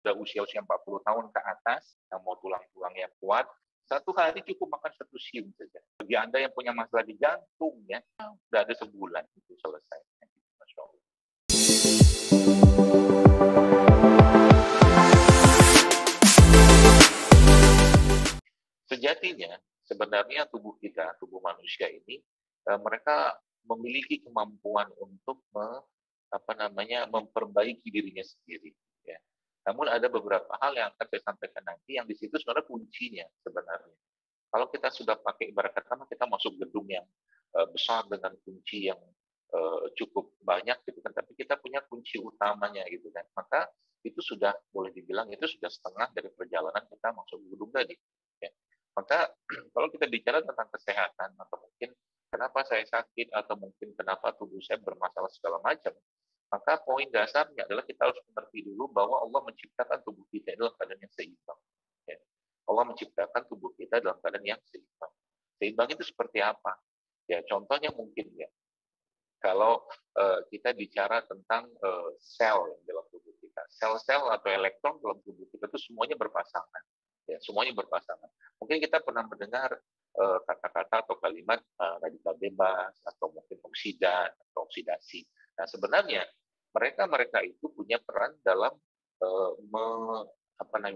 udah usia-usia 40 tahun ke atas, yang mau tulang-tulang yang kuat, satu hari cukup makan 1 siung saja. Bagi Anda yang punya masalah di jantung, ya, udah ada sebulan itu selesai. Masya Allah. Sejatinya, sebenarnya tubuh kita, tubuh manusia ini, mereka memiliki kemampuan untuk memperbaiki dirinya sendiri. Ya. Namun ada beberapa hal yang akan saya sampaikan nanti yang di situ sebenarnya kuncinya sebenarnya. Kalau kita sudah pakai ibarat kata kita masuk gedung yang besar dengan kunci yang cukup banyak gitu kan, tapi kita punya kunci utamanya gitu kan, maka itu sudah boleh dibilang itu sudah setengah dari perjalanan kita masuk gedung tadi. Ya. Maka kalau kita bicara tentang kesehatan atau mungkin kenapa saya sakit atau mungkin kenapa tubuh saya bermasalah segala macam, maka poin dasarnya adalah kita harus mengerti dulu bahwa Allah menciptakan tubuh kita dalam keadaan yang seimbang. Ya. Allah menciptakan tubuh kita dalam keadaan yang seimbang. Seimbang itu seperti apa? Ya, contohnya mungkin ya, kalau kita bicara tentang sel dalam tubuh kita, sel-sel atau elektron dalam tubuh kita itu semuanya berpasangan. Ya, semuanya berpasangan. Mungkin kita pernah mendengar kata-kata atau kalimat radikal bebas atau mungkin oksidan atau oksidasi. Nah, sebenarnya mereka itu punya peran dalam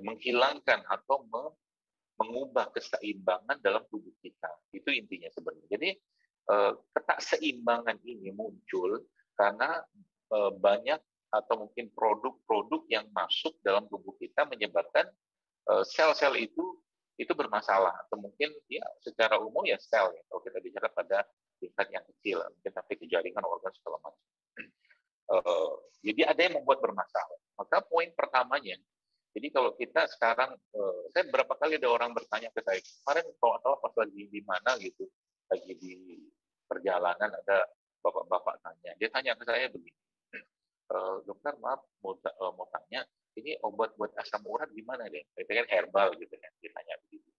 menghilangkan atau mengubah keseimbangan dalam tubuh kita. Itu intinya sebenarnya. Jadi ketakseimbangan ini muncul karena banyak atau mungkin produk-produk yang masuk dalam tubuh kita menyebabkan sel-sel itu bermasalah atau mungkin ya secara umum ya sel ya, kalau kita bicara pada tingkat yang kecil mungkin sampai ke jaringan organ segala macam. Jadi ada yang membuat bermasalah. Maka poin pertamanya, jadi kalau kita sekarang, saya berapa kali ada orang bertanya ke saya, kemarin kalau pas lagi di mana gitu, lagi di perjalanan ada bapak-bapak tanya, dia tanya ke saya begini, dokter maaf mau tanya, ini obat buat asam urat gimana deh? Itu kan herbal gitu kan, dia tanya begitu.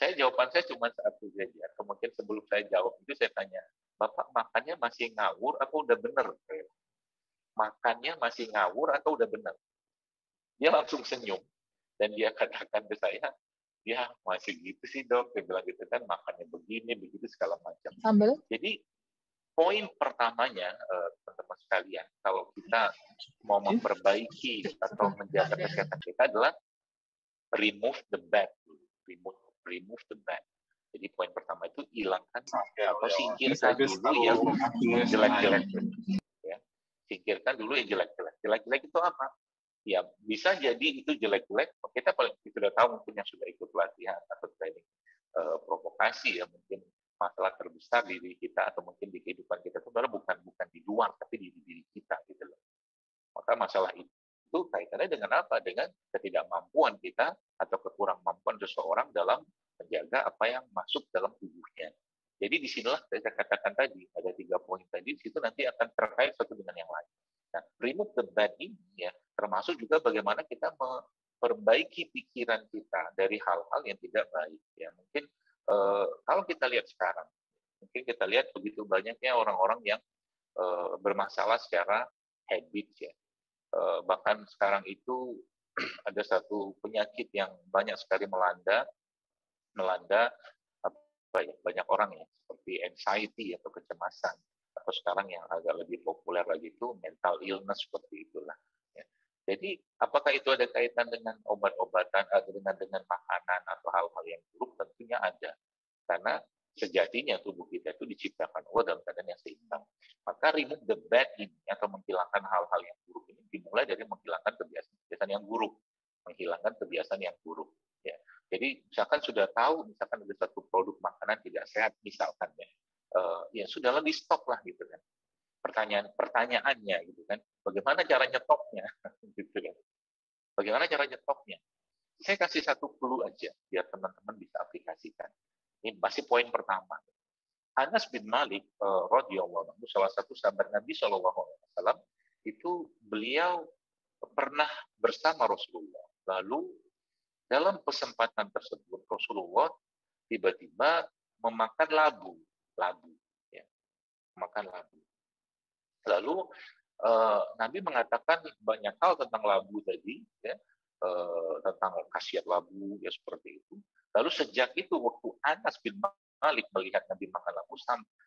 Jawaban saya cuma satu saja, atau mungkin sebelum saya jawab itu saya tanya, bapak makannya masih ngawur atau udah bener? Makannya masih ngawur atau udah benar? Dia langsung senyum dan dia katakan ke saya, ya masih gitu sih dok, dia bilang gitu kan, makannya begini, begitu segala macam. Sambal. Jadi poin pertamanya teman-teman sekalian, kalau kita mau memperbaiki atau menjaga kesehatan kita adalah remove the bad, remove the bad. Jadi poin pertama itu hilangkan atau singkirkan dulu yang jelek-jelek. Singkirkan dulu yang jelek-jelek. Jelek-jelek itu apa? Ya, bisa jadi itu jelek-jelek. Kita sudah tahu mungkin yang sudah ikut pelatihan atau training provokasi ya, mungkin masalah terbesar di diri kita atau mungkin di kehidupan kita itu bukan di luar, tapi di diri kita gitu loh. Maka masalah itu kaitannya dengan apa? Dengan ketidakmampuan kita atau kekurangmampuan seseorang dalam menjaga apa yang masuk dalam tubuhnya. Jadi disinilah saya katakan tadi, ada 3 poin tadi, di situ nanti akan terkait satu dengan yang lain. Nah, remove the bad ini ya, termasuk juga bagaimana kita memperbaiki pikiran kita dari hal-hal yang tidak baik. Ya, mungkin kalau kita lihat sekarang, mungkin kita lihat begitu banyaknya orang-orang yang bermasalah secara habit ya. Bahkan sekarang itu ada satu penyakit yang banyak sekali melanda banyak orang ya, seperti anxiety atau kecemasan, atau sekarang yang agak lebih populer lagi itu mental illness seperti itulah. Ya. Jadi apakah itu ada kaitan dengan obat-obatan atau dengan makanan atau hal-hal yang buruk? Tentunya ada, karena sejatinya tubuh kita itu diciptakan Allah dalam keadaan yang seimbang. Maka remove the bad ini atau menghilangkan hal-hal yang buruk ini dimulai dari menghilangkan kebiasaan yang buruk, menghilangkan kebiasaan yang buruk. Ya. Jadi misalkan sudah tahu, misalkan ada satu produk makanan tidak sehat, misalkan ya sudahlah di stop lah gitu kan. Pertanyaannya gitu kan, bagaimana cara nyetopnya? Gitu kan. Bagaimana cara nyetopnya? Saya kasih satu clue aja biar teman-teman bisa aplikasikan. Ini masih poin pertama. Anas bin Malik radhiyallahu anhu, salah satu sahabat Nabi SAW, itu beliau pernah bersama Rasulullah. Lalu dalam kesempatan tersebut Rasulullah tiba-tiba memakan labu, ya, makan labu. Lalu Nabi mengatakan banyak hal tentang labu tadi, ya. tentang khasiat labu, ya seperti itu. Lalu sejak itu waktu Anas bin Malik melihat Nabi makan labu,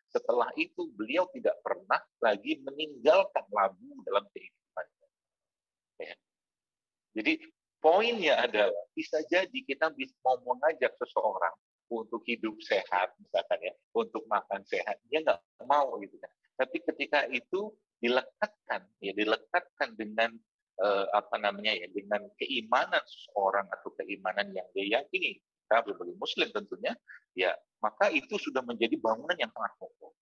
setelah itu beliau tidak pernah lagi meninggalkan labu dalam kehidupannya. Ya. Jadi poinnya adalah bisa jadi kita mau mengajak seseorang untuk hidup sehat, misalkan ya, untuk makan sehat, dia nggak mau gitu kan. Tapi ketika itu dilekatkan dengan apa namanya ya, dengan keimanan seseorang atau keimanan yang dia yakini, kita sebagai Muslim tentunya, ya maka itu sudah menjadi bangunan yang sangat kokoh,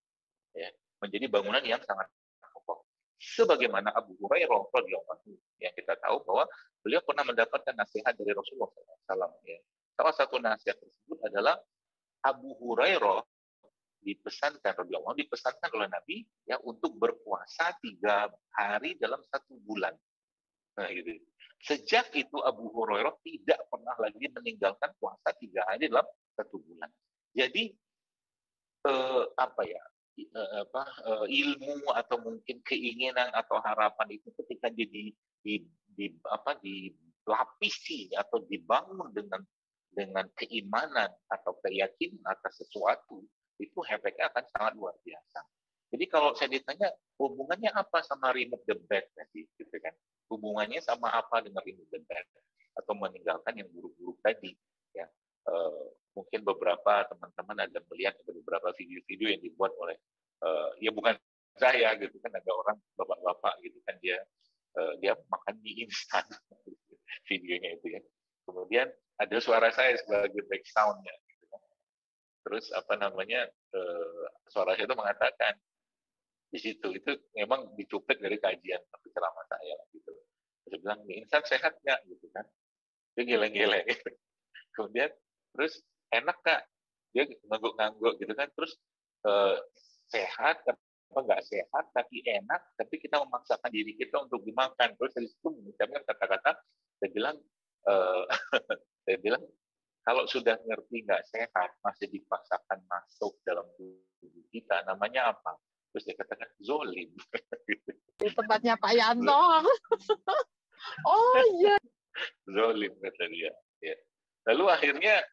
ya, menjadi bangunan yang sangat kokoh. Sebagaimana Abu Hurairah radhiyallahu anhu yang kita tahu bahwa beliau pernah mendapatkan nasihat dari Rasulullah SAW. Ya. Salah satu nasihat tersebut adalah Abu Hurairah dipesankan oleh Nabi ya untuk berpuasa 3 hari dalam 1 bulan. Nah, gitu. Sejak itu Abu Hurairah tidak pernah lagi meninggalkan puasa 3 hari dalam 1 bulan. Jadi ilmu atau mungkin keinginan atau harapan itu ketika dilapisi atau dibangun dengan keimanan atau keyakinan atas sesuatu, itu efeknya akan sangat luar biasa. Jadi kalau saya ditanya hubungannya apa sama remove the bad tadi, gitu kan? Hubungannya sama apa dengan remove the bad atau meninggalkan yang buruk-buruk tadi? Ya, mungkin beberapa teman-teman ada melihat beberapa video-video yang dibuat oleh ya bukan saya gitu kan, ada orang bapak-bapak gitu kan, dia makan mie instan videonya itu ya. Kemudian ada suara saya sebagai back sound-nya gitu kan. Terus apa namanya suara saya itu mengatakan di situ itu memang dicuplik dari kajian ceramah saya gitu. Dia bilang mie instan sehat nggak gitu kan? Dia geleng-geleng. Gitu. Kemudian terus enak Kak, dia ngangguk-ngangguk gitu kan, terus sehat apa nggak sehat tapi enak, tapi kita memaksakan diri kita untuk dimakan. Terus dari situ mengucapkan kata-kata, saya bilang kalau sudah ngerti nggak sehat masih dipaksakan masuk dalam tubuh kita, namanya apa? Terus dia katakan zolim. Di tempatnya Pak Yanto. Oh iya. Zolim kata dia. Ya. Lalu akhirnya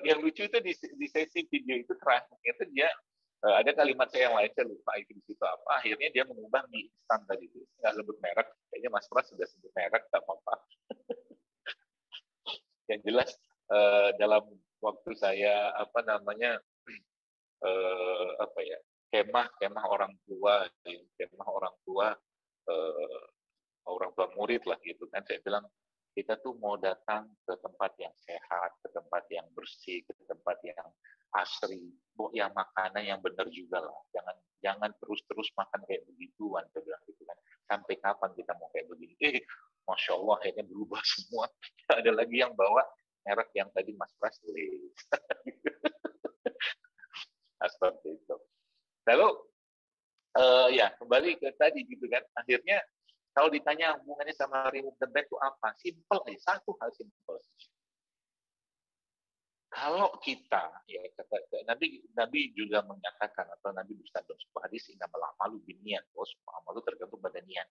yang lucu itu di sesi video itu terakhir itu dia ada kalimat saya yang lain, saya lupa itu di situ apa. Akhirnya dia mengubah mie instan tadi itu, nggak sebut merek. Kayaknya Mas Pras sudah sebut merek, nggak apa-apa. Yang jelas dalam waktu saya kemah orang tua orang tua murid lah gitu kan, saya bilang kita tuh mau datang ke tempat yang sehat, ke tempat yang bersih, ke tempat yang asri, yang makanan yang benar juga lah. Jangan terus makan kayak begituan, saya bilang gitu kan. Sampai kapan kita mau kayak begini? Masya Allah, akhirnya berubah semua. Ada lagi yang bawa merek yang tadi Mas Pras tulis. Seperti itu. Lalu ya kembali ke tadi gitu kan. Akhirnya kalau ditanya hubungannya sama remove the bad itu apa? Simple aja, satu hal simple. Kalau kita, ya Nabi juga menyatakan atau Nabi bersabda sebuah hadis, innamal a'malu binniyat, bahwa semua amal itu tergantung pada niat.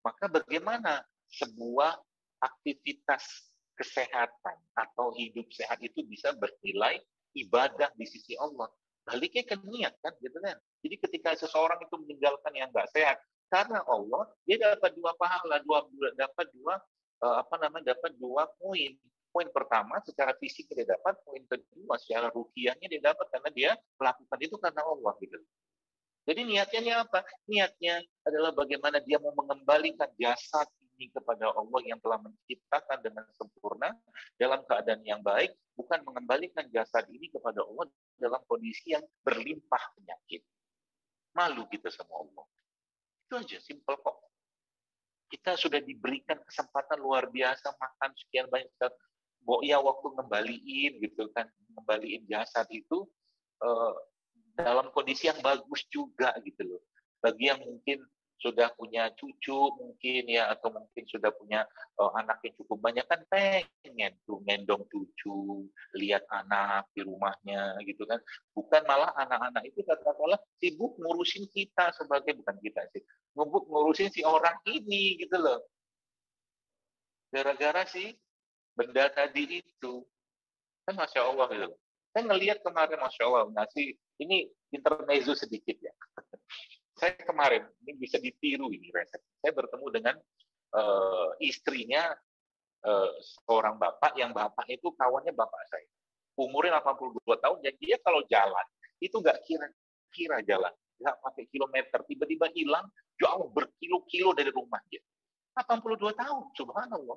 Maka bagaimana sebuah aktivitas kesehatan atau hidup sehat itu bisa bernilai ibadah di sisi Allah? Baliknya ke niat kan, gitu kan? Jadi ketika seseorang itu meninggalkan yang nggak sehat karena Allah, dia dapat 2 pahala, dapat dua poin. Poin pertama secara fisik dia dapat, poin kedua secara ruhiyahnya dia dapat karena dia melakukan itu karena Allah gitu. Jadi niatnya apa? Niatnya adalah bagaimana dia mau mengembalikan jasad ini kepada Allah yang telah menciptakan dengan sempurna dalam keadaan yang baik, bukan mengembalikan jasad ini kepada Allah dalam kondisi yang berlimpah penyakit. Malu kita sama Allah. Itu aja, simple kok. Kita sudah diberikan kesempatan luar biasa makan sekian banyak. Ya waktu ngembaliin gitu kan, ngembaliin jasad itu dalam kondisi yang bagus juga gitu loh. Bagi yang mungkin sudah punya cucu mungkin ya, atau mungkin sudah punya anak yang cukup banyak, kan pengen tuh gendong cucu, lihat anak di rumahnya gitu kan. Bukan malah anak-anak itu katakanlah sibuk ngurusin kita bukan kita sih, ngurusin si orang ini gitu loh. Gara-gara si benda tadi itu. Kan Masya Allah gitu. Saya ngelihat kemarin, Masya Allah, ngasih, ini intermezzo sedikit ya. Saya kemarin, ini bisa ditiru ini resep. Saya bertemu dengan istrinya seorang bapak, yang bapak itu kawannya bapak saya. Umurnya 82 tahun, dan dia kalau jalan, itu nggak kira-kira jalan. Nggak pakai kilometer, tiba-tiba hilang, jauh berkilo-kilo dari rumah dia. 82 tahun, subhanallah.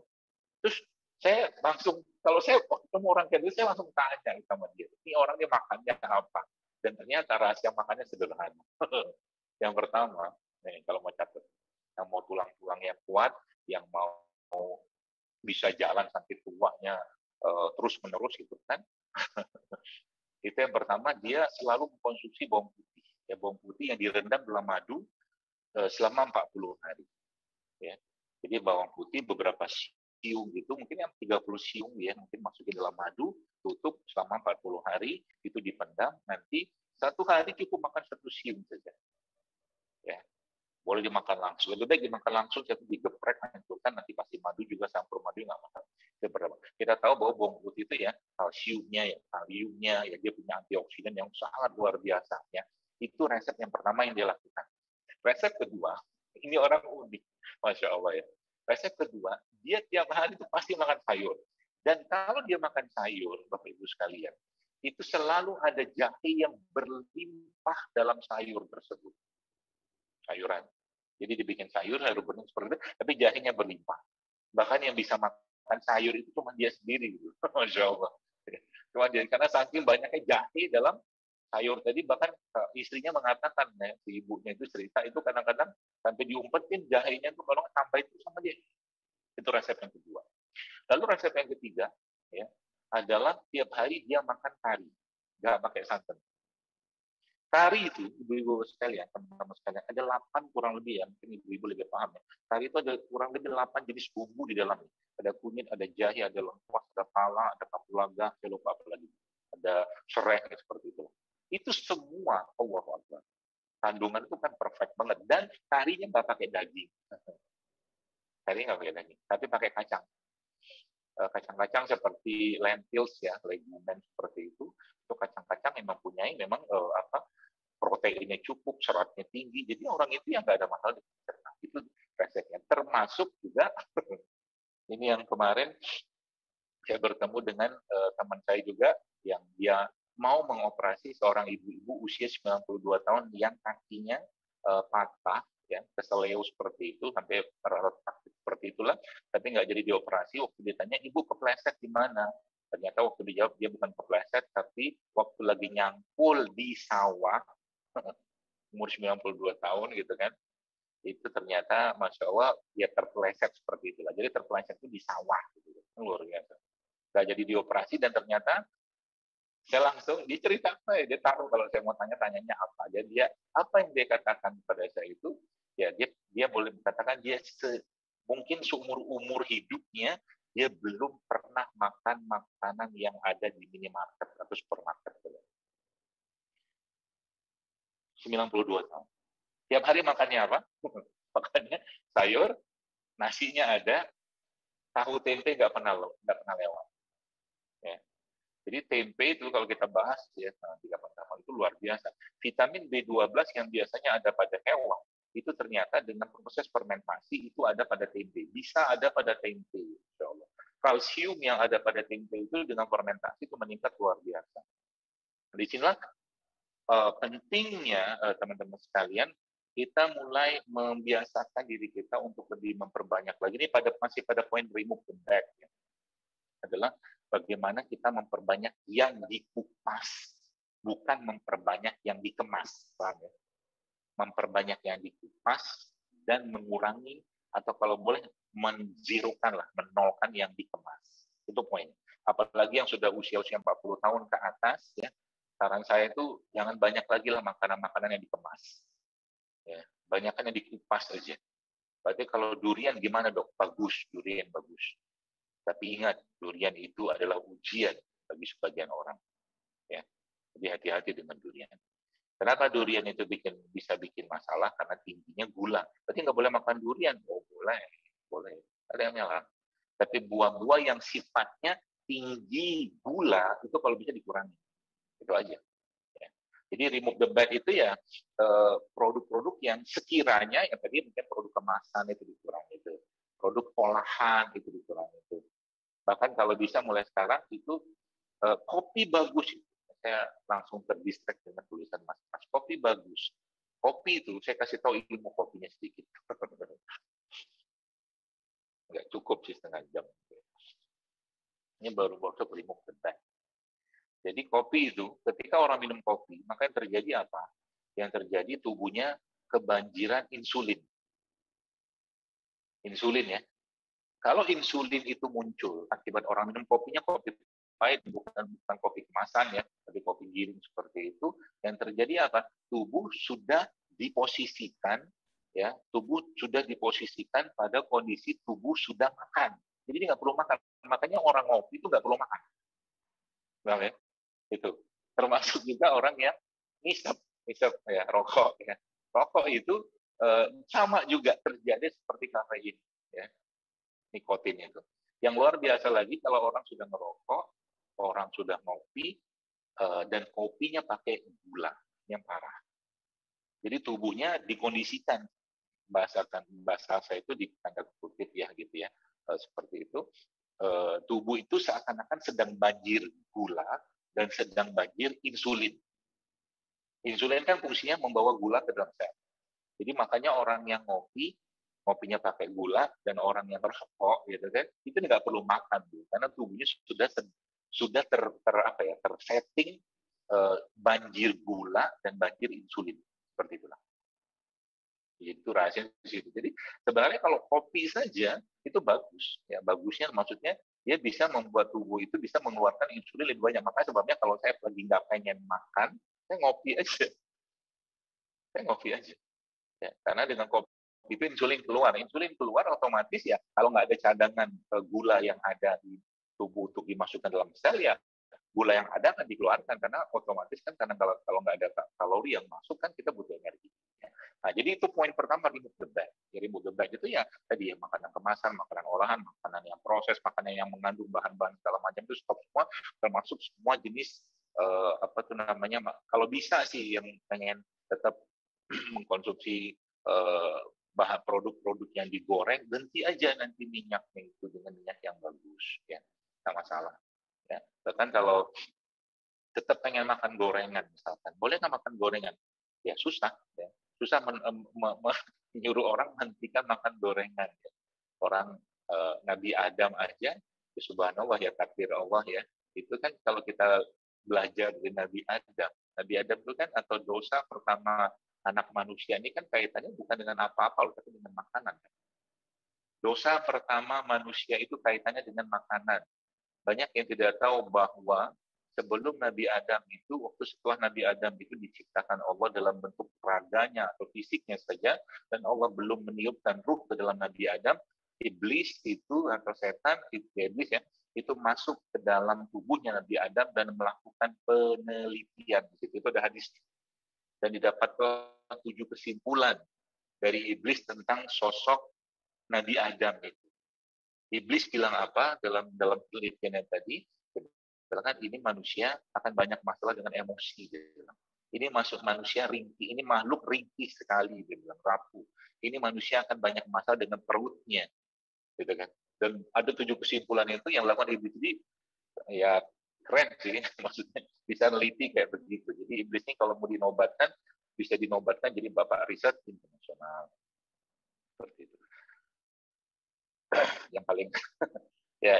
Terus saya langsung, kalau saya ketemu orang kayak gitu, saya langsung tanya sama dia, ini orangnya makannya apa? Dan ternyata rahasia makannya sederhana. Yang pertama, kalau mau catat, yang mau tulang-tulang yang kuat, yang mau bisa jalan sampai tuanya terus-menerus gitu kan. Itu yang pertama, dia selalu mengkonsumsi bawang putih. Ya, bawang putih yang direndam dalam madu selama 40 hari. Ya. Jadi bawang putih beberapa siung gitu, mungkin yang 30 siung ya, mungkin masukin dalam madu, tutup selama 40 hari, itu dipendam, nanti 1 hari cukup makan 1 siung saja. Ya. Boleh dimakan langsung. Lebih baik dimakan langsung, tapi digeprek, hancurkan, nanti pasti madu juga, campur madu nggak masalah. Kita tahu bahwa bawang putih itu ya, kalsiumnya, ya, kaliumnya, ya dia punya antioksidan yang sangat luar biasa. Ya. Itu resep yang pertama yang dia lakukan. Resep kedua, ini orang unik, Masya Allah ya. Resep kedua, dia tiap hari itu pasti makan sayur. Dan kalau dia makan sayur, Bapak Ibu sekalian, itu selalu ada jahe yang berlimpah dalam sayur tersebut. Sayuran. Jadi dibikin sayur bening seperti itu, tapi jahenya berlimpah. Bahkan yang bisa makan sayur itu cuma dia sendiri gitu. Masya Allah. Cuma dia, karena saking banyaknya jahe dalam sayur tadi, bahkan istrinya mengatakan, ya, si ibunya itu cerita, itu kadang-kadang sampai diumpetin jahenya itu kalau tambah itu sama dia. Itu resep yang kedua. Lalu resep yang ketiga ya adalah tiap hari dia makan kari, nggak pakai santan. Kari itu, ibu-ibu sekalian, teman-teman sekalian, ada 8 kurang lebih ya, mungkin ibu-ibu lebih paham ya. Kari itu ada kurang lebih 8 jenis bumbu di dalamnya. Ada kunyit, ada jahe, ada lengkuas, ada pala, ada kapulaga, saya lupa apa lagi. Ada serai, seperti itu. Itu semua, Allah Akbar. Kandungan itu kan perfect banget. Dan karinya nggak pakai daging. Karinya nggak pakai daging, tapi pakai kacang. Kacang-kacang seperti lentils ya, legumen seperti itu kacang-kacang yang mempunyai memang proteinnya cukup, seratnya tinggi, jadi orang itu yang nggak ada masalah dengan cerna. Itu resepnya. Termasuk juga ini yang kemarin saya bertemu dengan teman saya juga yang dia mau mengoperasi seorang ibu-ibu usia 92 tahun yang kakinya patah, ya, keseleo seperti itu, sampai retak seperti itulah, tapi nggak jadi dioperasi. Waktu ditanya, ibu kepleset di mana? Ternyata waktu dijawab, dia bukan kepleset, tapi waktu lagi nyangkul di sawah, umur 92 tahun gitu kan, itu ternyata, Masya Allah, dia terpeleset seperti itulah. Jadi terpeleset itu di sawah, gitu. Luar biasa. Nggak jadi dioperasi, dan ternyata saya langsung diceritakan, dia taruh kalau saya mau tanyanya apa. Jadi dia apa yang dia katakan pada saya itu, ya dia boleh mengatakan dia mungkin seumur hidupnya dia belum pernah makan makanan yang ada di minimarket atau supermarket. 92 tahun. Tiap hari makannya apa? Makannya sayur, nasinya ada, tahu tempe nggak pernah lewat. Ya. Jadi tempe itu kalau kita bahas ya, 3 pertama itu luar biasa. Vitamin B12 yang biasanya ada pada hewan, itu ternyata dengan proses fermentasi itu ada pada tempe. Bisa ada pada tempe, insya Allah. Kalsium yang ada pada tempe itu dengan fermentasi itu meningkat luar biasa. Di sinilah pentingnya teman-teman sekalian, kita mulai membiasakan diri kita untuk lebih memperbanyak lagi. Ini masih pada poin remove the bag, ya. Adalah bagaimana kita memperbanyak yang dikupas, bukan memperbanyak yang dikemas. Paham ya? Memperbanyak yang dikupas dan mengurangi, atau kalau boleh menzirukan lah, menolkan yang dikemas. Itu poin. Apalagi yang sudah usia-usia 40 tahun ke atas, ya, saran saya itu jangan banyak lagi lah makanan-makanan yang dikemas. Ya, banyakkan yang dikupas aja. Berarti kalau durian gimana dok? Bagus, durian bagus. Tapi ingat, durian itu adalah ujian bagi sebagian orang. Ya, jadi hati-hati dengan durian. Kenapa durian itu bisa bikin masalah? Karena tingginya gula. Berarti nggak boleh makan durian. Oh boleh, boleh. Ada yang nyala. Tapi buah-buah yang sifatnya tinggi gula itu kalau bisa dikurangi. Itu aja. Ya. Jadi remove the bad itu ya produk-produk yang sekiranya yang tadi mungkin produk kemasan itu dikurangi itu, produk olahan itu dikurangi itu. Bahkan kalau bisa mulai sekarang itu kopi bagus. Saya langsung terdistract dengan tulisan Mas. Kopi bagus. Kopi itu saya kasih tahu ilmu kopinya sedikit. Nggak cukup sih setengah jam. Ini baru workshop remove the bad. Jadi kopi itu, ketika orang minum kopi, maka yang terjadi apa? Yang terjadi tubuhnya kebanjiran insulin. Insulin ya. Kalau insulin itu muncul akibat orang minum kopinya kopi pahit, bukan kopi kemasan ya, tapi kopi giling seperti itu, yang terjadi apa? Tubuh sudah diposisikan, ya, tubuh sudah diposisikan pada kondisi tubuh sudah makan. Jadi dia nggak perlu makan. Makanya orang ngopi itu nggak perlu makan. Nah, ya? Itu termasuk juga orang yang ngisap ya, rokok ya. Rokok itu sama juga terjadi seperti kafein ya, nikotin itu. Yang luar biasa lagi kalau orang sudah merokok, orang sudah ngopi dan kopinya pakai gula yang parah. Jadi tubuhnya dikondisikan, bahasa saya itu di tanda kutip ya gitu ya, seperti itu. Tubuh itu seakan-akan sedang banjir gula dan sedang banjir insulin. Insulin kan fungsinya membawa gula ke dalam sel. Jadi makanya orang yang ngopinya pakai gula, dan orang yang merokok, gitu kan, itu nggak perlu makan, karena tubuhnya sudah tersetting banjir gula dan banjir insulin, seperti itulah. Itu rahasia di situ. Jadi sebenarnya kalau kopi saja itu bagus, ya bagusnya maksudnya dia bisa membuat tubuh itu bisa mengeluarkan insulin lebih banyak. Makanya sebabnya kalau saya lagi nggak pengen makan, saya ngopi aja. Saya ngopi aja. Ya, karena dengan kopi itu insulin keluar otomatis ya, kalau nggak ada cadangan gula yang ada di tubuh untuk dimasukkan dalam sel ya, gula yang ada akan dikeluarkan karena otomatis kan, karena kalau nggak ada kalori yang masuk kan kita butuh energi. Nah, jadi itu poin pertama, remove the bad. Jadi remove the bad itu ya tadi ya, makanan kemasan, makanan olahan, makanan yang proses, makanan yang mengandung bahan-bahan segala macam itu stop semua, termasuk semua jenis kalau bisa sih yang pengen tetap mengkonsumsi bahan produk-produk yang digoreng, ganti aja nanti minyaknya itu dengan minyak yang bagus ya, nggak masalah ya. Bahkan kalau tetap pengen makan gorengan misalkan, boleh nggak makan gorengan? Ya susah ya. Susah menyuruh orang menghentikan makan gorengan ya. Orang Nabi Adam aja, ya subhanallah ya, takdir Allah ya, itu kan kalau kita belajar dari Nabi Adam itu kan, atau dosa pertama anak manusia ini kan kaitannya bukan dengan apa-apa, tapi dengan makanan. Dosa pertama manusia itu kaitannya dengan makanan. Banyak yang tidak tahu bahwa sebelum Nabi Adam itu, waktu setelah Nabi Adam itu diciptakan Allah dalam bentuk raganya atau fisiknya saja, dan Allah belum meniupkan ruh ke dalam Nabi Adam, iblis itu atau setan, iblis ya, itu masuk ke dalam tubuhnya Nabi Adam dan melakukan penelitian. Itu ada hadis. Dan didapatkan 7 kesimpulan dari iblis tentang sosok Nabi Adam itu. Iblis bilang apa dalam penelitiannya tadi? Bilang ini manusia akan banyak masalah dengan emosi. Ini masuk manusia ringkih, ini makhluk ringkih sekali, dia bilang, rapuh. Ini manusia akan banyak masalah dengan perutnya, gitu kan? Dan ada 7 kesimpulan itu yang dilakukan iblis ini, ya keren sih, maksudnya bisa neliti kayak begitu. Jadi iblis ini kalau mau dinobatkan, bisa dinobatkan jadi bapak riset internasional, seperti itu.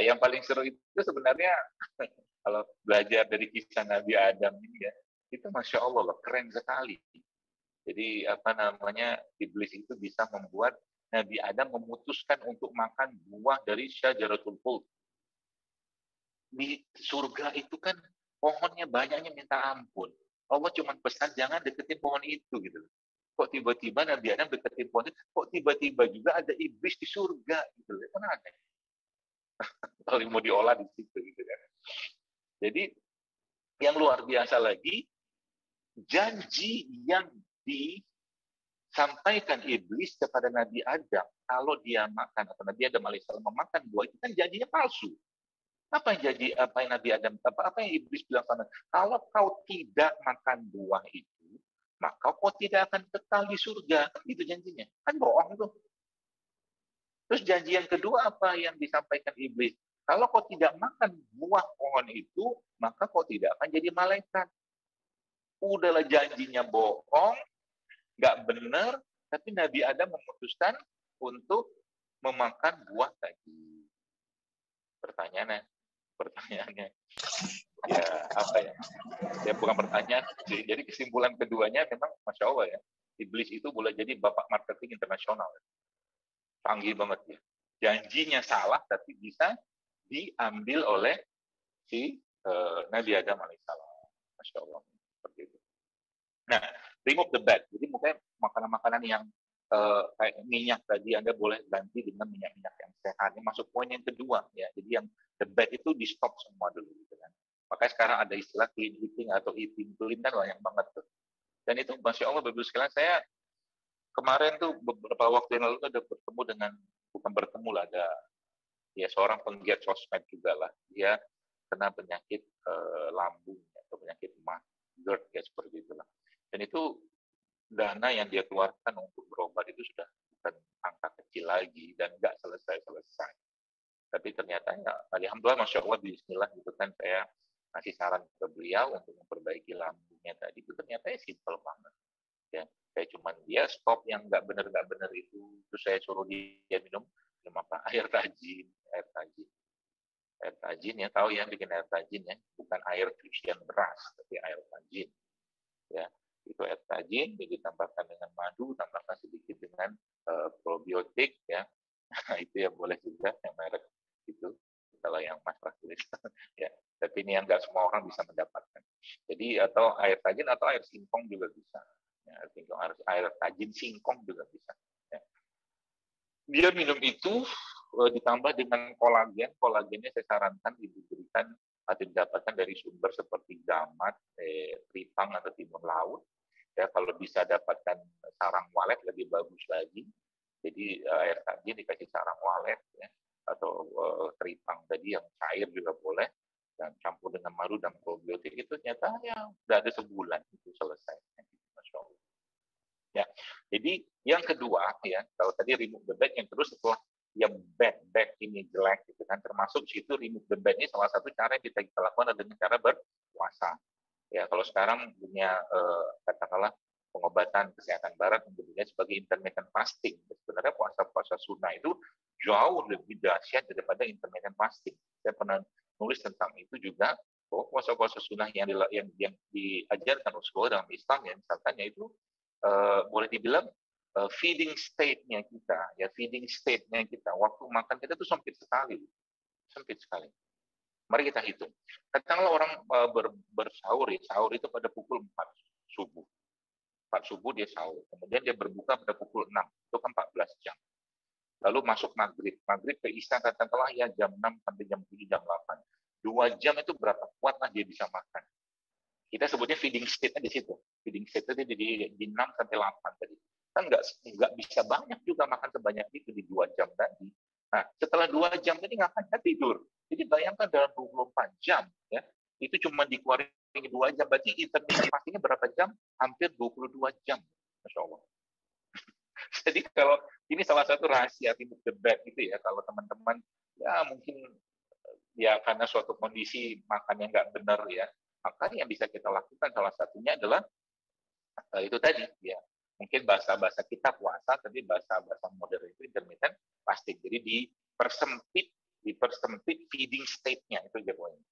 Yang paling seru itu sebenarnya kalau belajar dari kisah Nabi Adam ini ya, itu masya Allah keren sekali. Jadi iblis itu bisa membuat Nabi Adam memutuskan untuk makan buah dari syajaratul khuld. Di surga itu kan pohonnya banyaknya minta ampun. Allah cuma pesan jangan deketin pohon itu gitu. Kok tiba-tiba Nabi Adam deketin pohon itu, kok tiba-tiba juga ada iblis di surga gitu. Kan aneh. Kalau mau diolah di situ gitu kan. Jadi yang luar biasa lagi, janji yang disampaikan iblis kepada Nabi Adam kalau dia makan atau Nabi Adam alaihissalam memakan buah itu kan janjinya palsu. Apa yang Nabi Adam apa yang iblis bilang sama, kalau kau tidak makan buah itu, maka kau tidak akan kekal di surga. Itu janjinya. Kan bohong tuh. Terus janji yang kedua apa yang disampaikan iblis? Kalau kau tidak makan buah pohon itu, maka kau tidak akan jadi malaikat. Udahlah janjinya bohong, nggak benar, tapi Nabi Adam memutuskan untuk memakan buah tadi. Pertanyaannya, ya apa ya? Ya bukan pertanyaan. Jadi kesimpulan keduanya memang Masya Allah ya, iblis itu boleh jadi bapak marketing internasional. Canggih banget ya. Janjinya salah, tapi bisa diambil oleh si Nabi Adam alaihissalam. Masya Allah. Seperti itu. Nah, remove the bad. Jadi mungkin makanan-makanan yang kayak minyak tadi Anda boleh ganti dengan minyak-minyak yang sehat. Ini masuk poin yang kedua ya. Jadi yang the bad itu di stop semua dulu gitu kan. Makanya sekarang ada istilah clean eating atau eating clean kan banyak banget tuh. Dan itu Masya Allah Bapak sekalian, saya kemarin tuh beberapa waktu yang lalu ada bertemu dengan, bukan bertemu lah, ada ya seorang penggiat sosmed juga lah. Dia kena penyakit lambung atau penyakit mah, GERD ya seperti itulah. Dan itu dana yang dia keluarkan untuk berobat itu sudah bukan angka kecil lagi dan nggak selesai. Tapi ternyata ya, alhamdulillah, Masya Allah, bismillah gitu kan, saya kasih saran ke beliau untuk memperbaiki lambungnya tadi, itu ternyata ya simple banget. Ya, saya cuman dia stop yang nggak benar itu, terus saya suruh dia minum apa, air tajin ya, tahu ya bikin air tajin ya, bukan air cucian beras tapi air tajin ya. Itu air tajin ditambahkan dengan madu, tambahkan sedikit dengan probiotik ya. Itu ya boleh juga yang merek itu kalau yang Mas tulis ya. Tapi ini yang nggak semua orang bisa mendapatkan. Jadi atau air tajin atau air singkong juga bisa. Ya, air tajin singkong juga bisa. Ya. Dia minum itu ditambah dengan kolagen. Kolagennya saya sarankan diberikan atau didapatkan dari sumber seperti gamat, tripang atau timun laut. Ya, kalau bisa dapatkan sarang walet lebih bagus lagi. Jadi air tajin dikasih sarang walet ya, atau tripang tadi yang cair juga boleh, dan campur dengan madu dan probiotik itu ternyata ya udah ada sebulan itu selesai. Masya Allah. Ya, jadi yang kedua ya, kalau tadi remove the bad, yang terus setelah yang bad ini jelek gitu kan, termasuk situ remove the bad ini salah satu cara yang kita lakukan dengan cara berpuasa. Ya, kalau sekarang punya katakanlah pengobatan kesehatan barat menyebutnya sebagai intermittent fasting. Sebenarnya puasa sunnah itu jauh lebih dahsyat daripada intermittent fasting. Saya pernah nulis tentang itu juga, bahwa puasa sunnah yang diajarkan Rasulullah dalam Islam ya, misalkan yaitu boleh dibilang feeding state-nya kita, waktu makan kita itu sempit sekali. Mari kita hitung. Katakanlah orang bersahur itu pada pukul 4 subuh. 4 subuh dia sahur. Kemudian dia berbuka pada pukul 6. Itu kan 14 jam. Lalu masuk maghrib. Maghrib ke isya katakanlah ya jam 6 sampai jam 7, jam 8. 2 jam itu berapa kuatlah dia bisa makan. Kita sebutnya feeding state-nya di situ. Feeding state-nya di 6 sampai 8 tadi. Kan nggak bisa banyak juga makan sebanyak itu di 2 jam tadi. Nah, setelah 2 jam tadi ngapain? Tidur. Jadi bayangkan dalam 24 jam, ya, itu cuma dikeluarin 2 jam. Berarti intermittent fastingnya berapa jam? Hampir 22 jam. Masya Allah. Jadi kalau ini salah satu rahasia remove the bad gitu ya, kalau teman-teman ya mungkin ya karena suatu kondisi makannya nggak benar ya, maka yang bisa kita lakukan salah satunya adalah itu tadi ya, mungkin bahasa kita puasa, tapi bahasa modern itu intermittent fasting. Jadi dipersempit feeding state-nya, itu aja poinnya.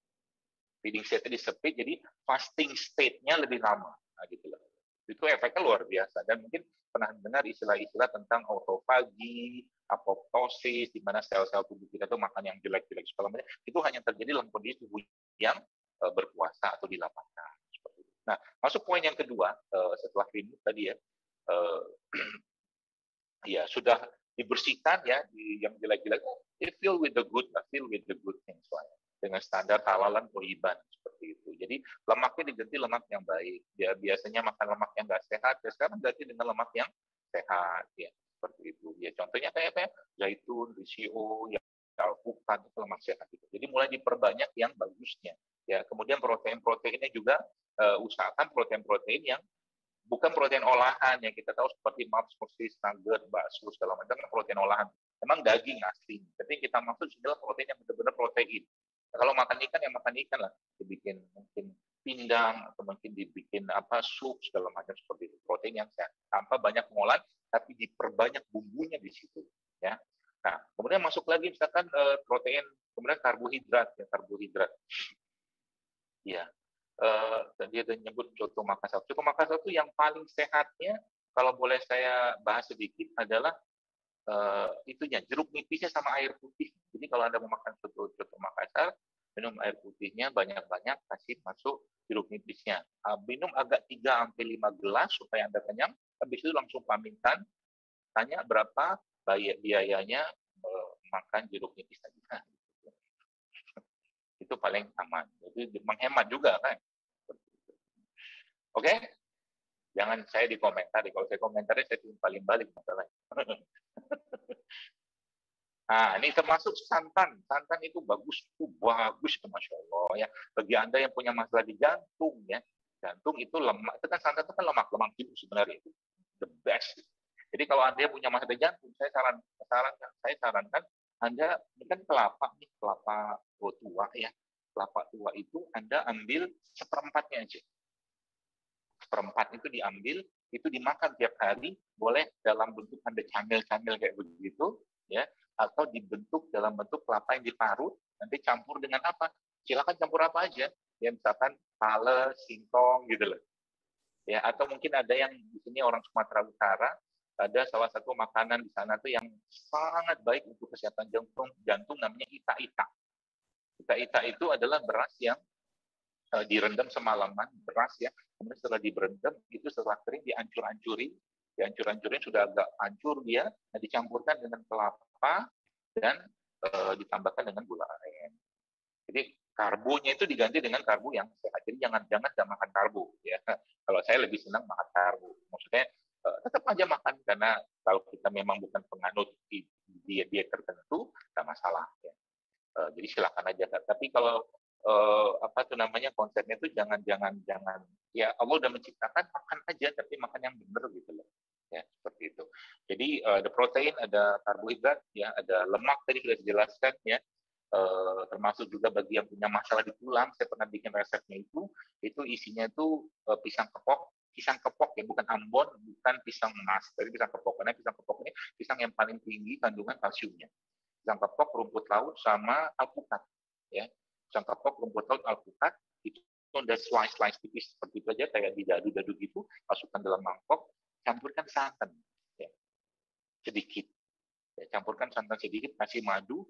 Feeding state-nya disempit, jadi fasting state-nya lebih lama. Nah, gitu loh. Itu efeknya luar biasa. Dan mungkin pernah dengar istilah-istilah tentang autofagi, apoptosis, di mana sel-sel tubuh kita itu makan yang jelek-jelek segala macam. Itu hanya terjadi dalam kondisi tubuh yang berpuasa atau dilapangkan. Nah, masuk poin yang kedua, setelah remove tadi ya, ya sudah dibersihkan ya, yang jelek-jelek, fill with the good things lah, dengan standar halalan toiban seperti itu. Jadi lemaknya diganti lemak yang baik. Dia biasanya makan lemak yang nggak sehat, ya sekarang ganti dengan lemak yang sehat ya, seperti itu. Ya, contohnya kayak apa ya? Zaitun, risio, ya, alpukat itu lemak sehat gitu. Jadi mulai diperbanyak yang bagusnya. Ya, kemudian protein-proteinnya juga usahakan protein-protein yang bukan protein olahan yang kita tahu seperti malt, sosis, nugget, bakso segala macam protein olahan. Memang daging asli, tapi kita maksud adalah protein yang benar-benar protein. Nah, kalau makan ikan ya makan ikan lah, dibikin mungkin pindang atau mungkin dibikin apa sup segala macam seperti itu, protein yang sehat tanpa banyak pengolahan tapi diperbanyak bumbunya di situ ya. Nah, kemudian masuk lagi misalkan protein, kemudian karbohidrat ya, karbohidrat. Ya, dia nyebut coto Makassar. Coto Makassar itu yang paling sehatnya, kalau boleh saya bahas sedikit adalah itunya jeruk nipisnya sama air putih. Jadi kalau Anda mau makan coto Makassar, minum air putihnya banyak-banyak, kasih masuk jeruk nipisnya. Minum agak 3-5 gelas supaya Anda kenyang. Habis itu langsung pamitan, tanya berapa biayanya makan jeruk nipis tadi. Itu paling aman. Jadi menghemat juga kan. Oke? Jangan saya dikomentari. Kalau saya komentari, saya timpalin balik masalahnya. Nah, ini termasuk santan. Santan itu bagus itu Masya Allah. Ya. Bagi Anda yang punya masalah di jantung, ya, jantung itu lemak. Itu kan santan itu kan lemak hidup sebenarnya itu the best. Jadi kalau Anda punya masalah di jantung, saya sarankan Anda ini kan kelapa tua ya. Kelapa tua itu Anda ambil seperempatnya aja. Seperempat itu diambil, itu dimakan tiap hari, boleh dalam bentuk Anda camil-camil kayak begitu, ya, atau dibentuk dalam bentuk kelapa yang diparut, nanti campur dengan apa? Silakan campur apa aja, ya misalkan pale, singkong gitu loh. Ya, atau mungkin ada yang di sini orang Sumatera Utara, ada salah satu makanan di sana tuh yang sangat baik untuk kesehatan jantung namanya ita-ita. Ita-ita itu adalah beras yang direndam semalaman, beras ya, kemudian setelah direndam itu setelah kering dihancur-hancurin sudah agak hancur dia, nah dicampurkan dengan kelapa dan ditambahkan dengan gula aren. Jadi karbonya itu diganti dengan karbo yang sehat. Jadi jangan nggak makan karbo ya. Kalau saya lebih senang makan karbo. Maksudnya tetap aja makan karena kalau kita memang bukan penganut diet tertentu, nggak masalah ya. Jadi silakan aja. Tapi kalau apa tuh namanya konsepnya itu jangan ya Allah udah menciptakan makan aja tapi makan yang benar gitu loh ya seperti itu. Jadi ada protein, ada karbohidrat ya, ada lemak tadi sudah dijelaskan ya. Termasuk juga bagi yang punya masalah di tulang, saya pernah bikin resepnya itu isinya itu pisang kepok ya, bukan Ambon, bukan pisang emas, tapi pisang kepok. Karena pisang kepok ini pisang yang paling tinggi kandungan kalsiumnya. Pisang kepok, rumput laut sama alpukat ya. Pisang kepok, rumput laut, alpukat itu udah slice tipis seperti itu aja kayak didadu gitu, masukkan dalam mangkok, campurkan santan ya. Sedikit. Ya, campurkan santan sedikit, kasih madu,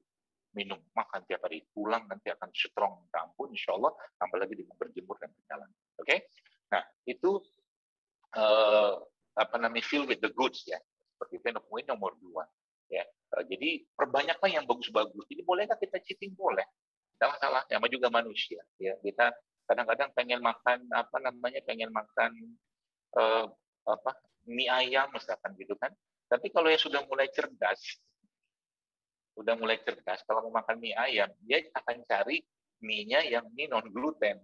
minum, makan tiap hari, pulang nanti akan strong, ampun, insya Allah, tambah lagi dengan berjemur dan berjalan. Oke? Nah, itu apa namanya, feel with the goods ya. Seperti itu poin nomor 2. Ya. Jadi perbanyaklah yang bagus-bagus. Jadi bolehkah kita cheating? Boleh. Tidak masalah, sama juga manusia. Ya, kita kadang-kadang pengen makan mie ayam misalkan gitu kan. Tapi kalau yang sudah mulai cerdas, kalau mau makan mie ayam, dia akan cari mie-nya yang mie non gluten.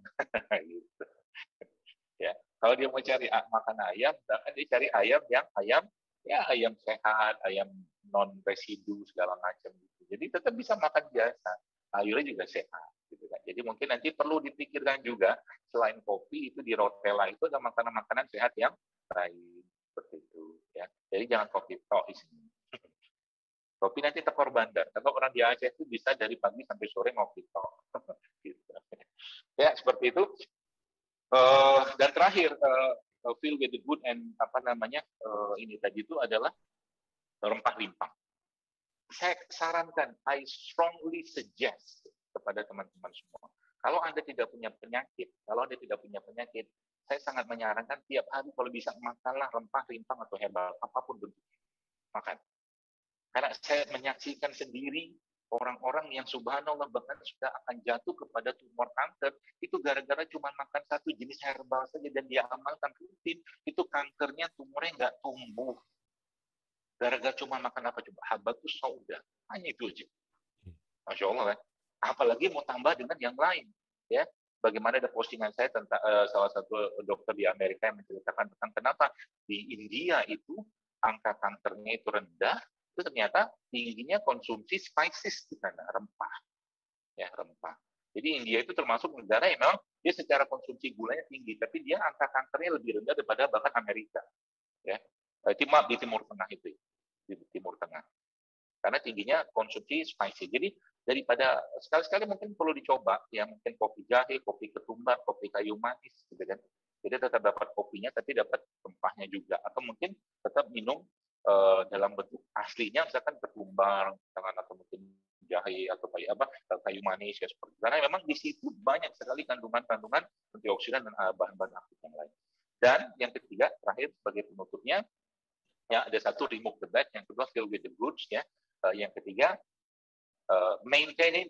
Gitu. Ya, kalau dia mau cari makan ayam, dia cari ayam yang ayam sehat, ayam non residu segala macam gitu. Jadi tetap bisa makan biasa, sayurnya juga sehat gitu kan. Jadi mungkin nanti perlu dipikirkan juga selain kopi itu di Rotella itu ada makanan-makanan sehat yang lain seperti itu ya. Jadi jangan kopi tok isinya. Kopi nanti tekor bandar. Kalau orang di Aceh itu bisa dari pagi sampai sore ngopi tok. Gitu. Ya seperti itu. Dan terakhir feel with the good and ini tadi itu adalah rempah-limpah. Saya sarankan, I strongly suggest kepada teman-teman semua. Kalau Anda tidak punya penyakit, saya sangat menyarankan tiap hari kalau bisa makanlah rempah-limpah atau herbal apapun bentuknya. Makan. Karena saya menyaksikan sendiri orang-orang yang subhanallah bahkan sudah akan jatuh kepada tumor kanker, itu gara-gara cuma makan satu jenis herbal saja dan dia amalkan rutin, itu kankernya, tumornya nggak tumbuh. Gara-gara cuma makan apa coba? Habatus sauda. Hanya itu aja. Masya Allah kan. Apalagi mau tambah dengan yang lain. Ya, bagaimana ada postingan saya tentang salah satu dokter di Amerika yang menceritakan tentang kenapa di India itu angka kankernya itu rendah, itu ternyata tingginya konsumsi spices di sana, rempah. Ya, rempah. Jadi India itu termasuk negara yang memang dia secara konsumsi gulanya tinggi, tapi dia angka kankernya lebih rendah daripada bahkan Amerika. Ya, di Timur Tengah itu, di Timur Tengah. Karena tingginya konsumsi spicy. Jadi daripada sekali-sekali mungkin perlu dicoba, ya mungkin kopi jahe, kopi ketumbar, kopi kayu manis, gitu kan. Jadi tetap dapat kopinya, tapi dapat rempahnya juga. Atau mungkin tetap minum dalam bentuk aslinya, misalkan ketumbar, atau mungkin jahe atau kayu manis ya seperti. Karena memang di situ banyak sekali kandungan-kandungan antioksidan dan bahan-bahan aktif yang lain. Dan yang ketiga, terakhir sebagai penutupnya, ya ada satu remove the bad, yang kedua fill with the goods, ya. Yang ketiga maintain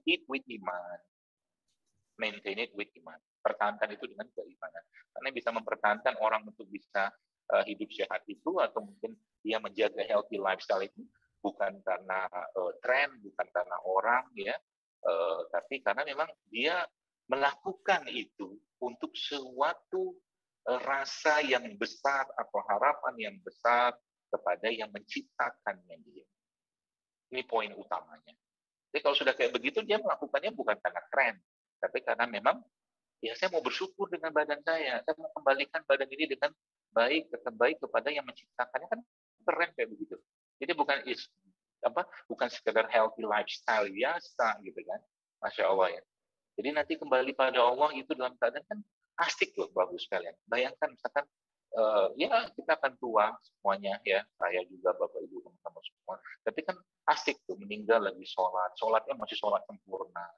it with iman. Maintain it with iman. Pertahankan itu dengan keimanan. Karena bisa mempertahankan orang untuk bisa hidup sehat itu, atau mungkin dia menjaga healthy lifestyle itu bukan karena tren, bukan karena orang, ya, tapi karena memang dia melakukan itu untuk suatu rasa yang besar atau harapan yang besar kepada yang menciptakannya dia. Ini poin utamanya. Jadi kalau sudah kayak begitu, dia melakukannya bukan karena tren, tapi karena memang, ya saya mau bersyukur dengan badan saya mau kembalikan badan ini dengan baik kepada yang menciptakannya, kan keren kayak begitu. Jadi bukan sekedar healthy lifestyle biasa gitu kan, Masya Allah ya. Jadi nanti kembali pada Allah itu dalam keadaan kan asik loh, bagus sekalian. Bayangkan misalkan ya kita akan tua semuanya ya, saya juga Bapak Ibu teman-teman semua. Tapi kan asik tuh meninggal lagi sholatnya masih sholat sempurna,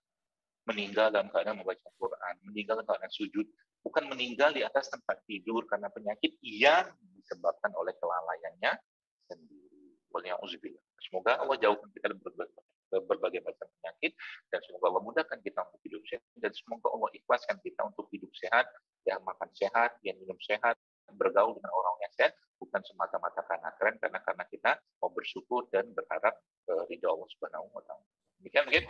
meninggal dalam keadaan membaca Quran, meninggal dalam keadaan sujud, bukan meninggal di atas tempat tidur karena penyakit yang disebabkan oleh kelalaiannya sendiri. Waliyahzubillah. Semoga Allah jauhkan kita dari berbagai macam penyakit, dan semoga Allah mudahkan kita untuk hidup sehat, dan semoga Allah ikhlaskan kita untuk hidup sehat, ya makan sehat, ya minum sehat, bergaul dengan orang yang sehat, bukan semata-mata karena tren, karena kita mau bersyukur dan berharap ridha Allah Subhanahu wa taala. Demikian mungkin